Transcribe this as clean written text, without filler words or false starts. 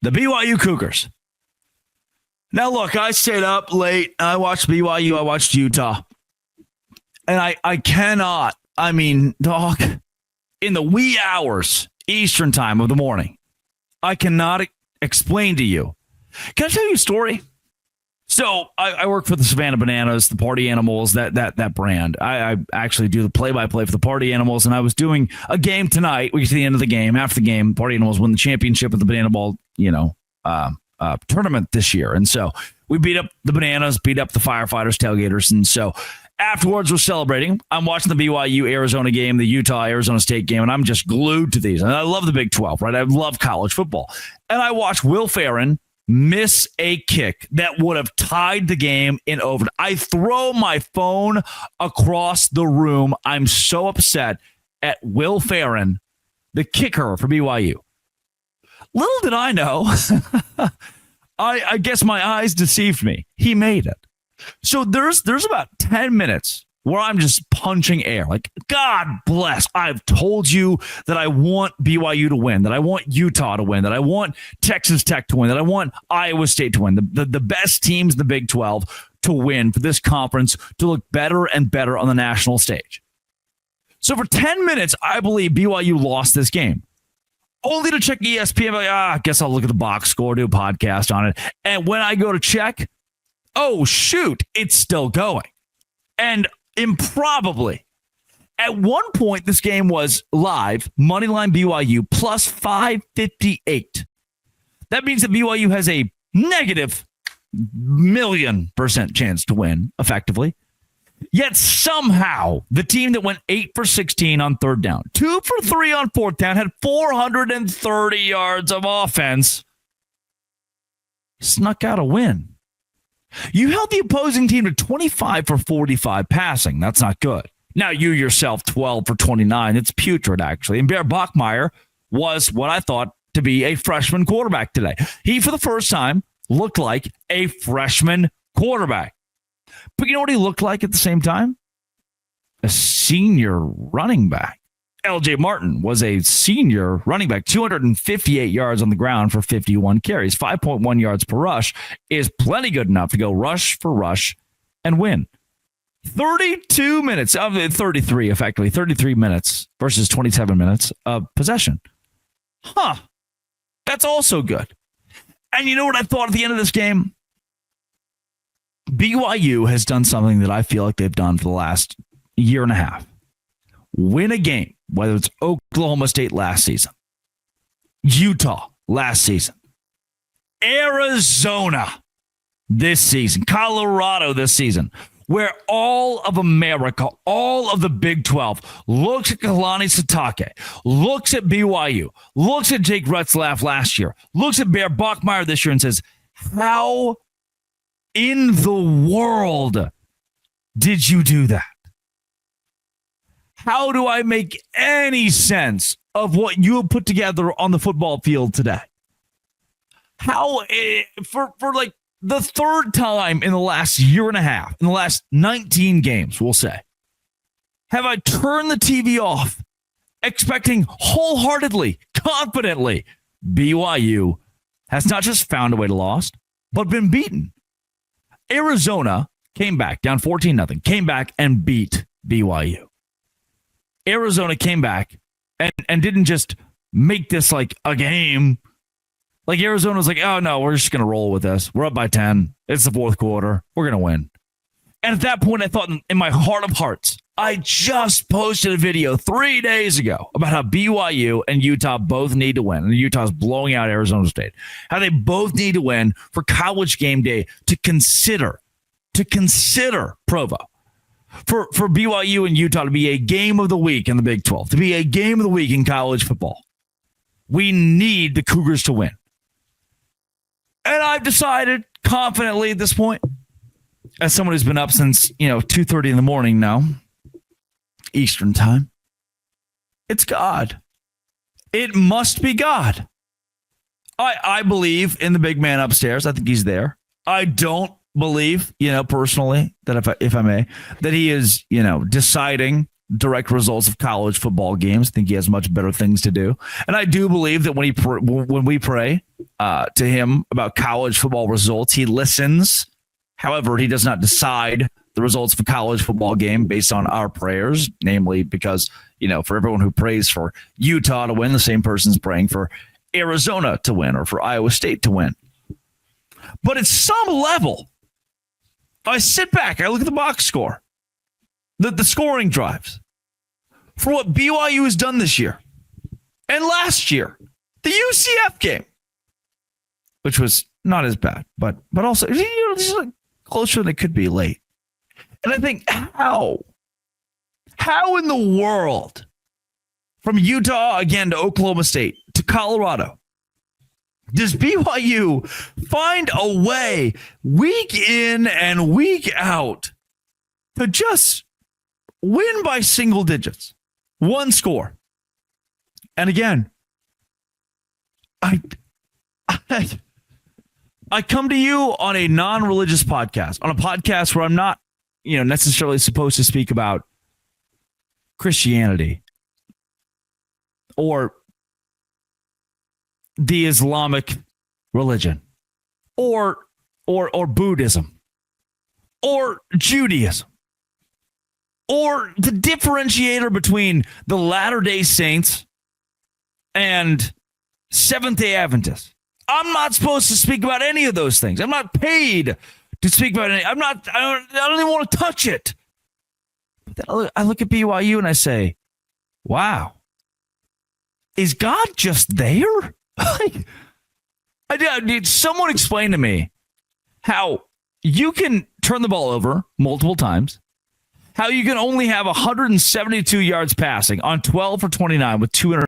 the BYU Cougars. Now, look, I stayed up late. I watched BYU. I watched Utah. And I cannot, dog, in the wee hours, Eastern time of the morning, I cannot explain to you. Can I tell you a story? So I work for the Savannah Bananas, the Party Animals, that brand. I actually do the play-by-play for the Party Animals, and I was doing a game tonight. We get to the end of the game. After the game, Party Animals win the championship of the Banana Ball, tournament this year. And so we beat up the Bananas, beat up the Firefighters, Tailgaters. And so afterwards, we're celebrating. I'm watching the BYU Arizona game, the Utah Arizona State game, and I'm just glued to these. And I love the Big 12, right? I love college football. And I watch Will Farron miss a kick that would have tied the game in overtime. I throw my phone across the room. I'm so upset at Will Farron, the kicker for BYU. Little did I know, I guess my eyes deceived me. He made it. So there's about 10 minutes where I'm just punching air. Like, God bless. I've told you that I want BYU to win, that I want Utah to win, that I want Texas Tech to win, that I want Iowa State to win, the best teams in the Big 12 to win for this conference to look better and better on the national stage. So for 10 minutes, I believe BYU lost this game. Only to check ESPN, like, I guess I'll look at the box score, do a podcast on it. And when I go to check, oh, shoot, it's still going. And improbably, at one point, this game was live, moneyline BYU, plus 558. That means that BYU has a negative 1,000,000% chance to win, effectively. Yet somehow, the team that went 8 for 16 on third down, 2 for 3 on fourth down, had 430 yards of offense, snuck out a win. You held the opposing team to 25 for 45 passing. That's not good. Now, you yourself, 12 for 29. It's putrid, actually. And Bear Bachmeier was what I thought to be a freshman quarterback today. He, for the first time, looked like a freshman quarterback. But you know what he looked like at the same time? A senior running back. LJ Martin was a senior running back, 258 yards on the ground for 51 carries. 5.1 yards per rush is plenty good enough to go rush for rush and win. 32 minutes of 33, effectively 33 minutes versus 27 minutes of possession. That's also good. And you know what I thought at the end of this game? BYU has done something that I feel like they've done for the last year and a half. Win a game, whether it's Oklahoma State last season, Utah last season, Arizona this season, Colorado this season, where all of America, all of the Big 12 looks at Kalani Sitake, looks at BYU, looks at Jake Retzlaff last year, looks at Bear Bachmeier this year and says, how in the world did you do that? How do I make any sense of what you have put together on the football field today? How, for like the third time in the last year and a half, in the last 19 games, we'll say, have I turned the TV off, expecting wholeheartedly, confidently, BYU has not just found a way to lose, but been beaten. Arizona came back, down 14-0, came back and beat BYU. Arizona came back and didn't just make this like a game. Like Arizona was like, oh, no, we're just going to roll with this. We're up by 10. It's the fourth quarter. We're going to win. And at that point, I thought in my heart of hearts, I just posted a video 3 days ago about how BYU and Utah both need to win. And Utah's blowing out Arizona State. How they both need to win for College Game Day to consider Provo. For BYU and Utah to be a game of the week in the Big 12, to be a game of the week in college football. We need the Cougars to win. And I've decided confidently at this point, as someone who's been up since, 2:30 in the morning now, Eastern time, it's God. It must be God. I believe in the big man upstairs. I think he's there. I don't believe, personally, that if I may, that he is, deciding direct results of college football games. I think he has much better things to do. And I do believe that when we pray to him about college football results, he listens. However, he does not decide the results of a college football game based on our prayers, namely because, for everyone who prays for Utah to win, the same person's praying for Arizona to win or for Iowa State to win. But at some level, I sit back, I look at the box score, the scoring drives for what BYU has done this year and last year, the UCF game, which was not as bad, but also this is like closer than it could be late. And I think, how in the world, from Utah again to Oklahoma State to Colorado, does BYU find a way week in and week out to just win by single digits, one score? And again, I come to you on a non-religious podcast, on a podcast where I'm not, necessarily supposed to speak about Christianity or the Islamic religion or Buddhism or Judaism or the differentiator between the Latter-day Saints and Seventh-day Adventists. I'm not supposed to speak about any of those things. I'm not paid to speak about any. I don't even want to touch it. But then I look at BYU and I say, wow, is God just there? I need someone explain to me how you can turn the ball over multiple times, how you can only have 172 yards passing on 12 for 29 with 200.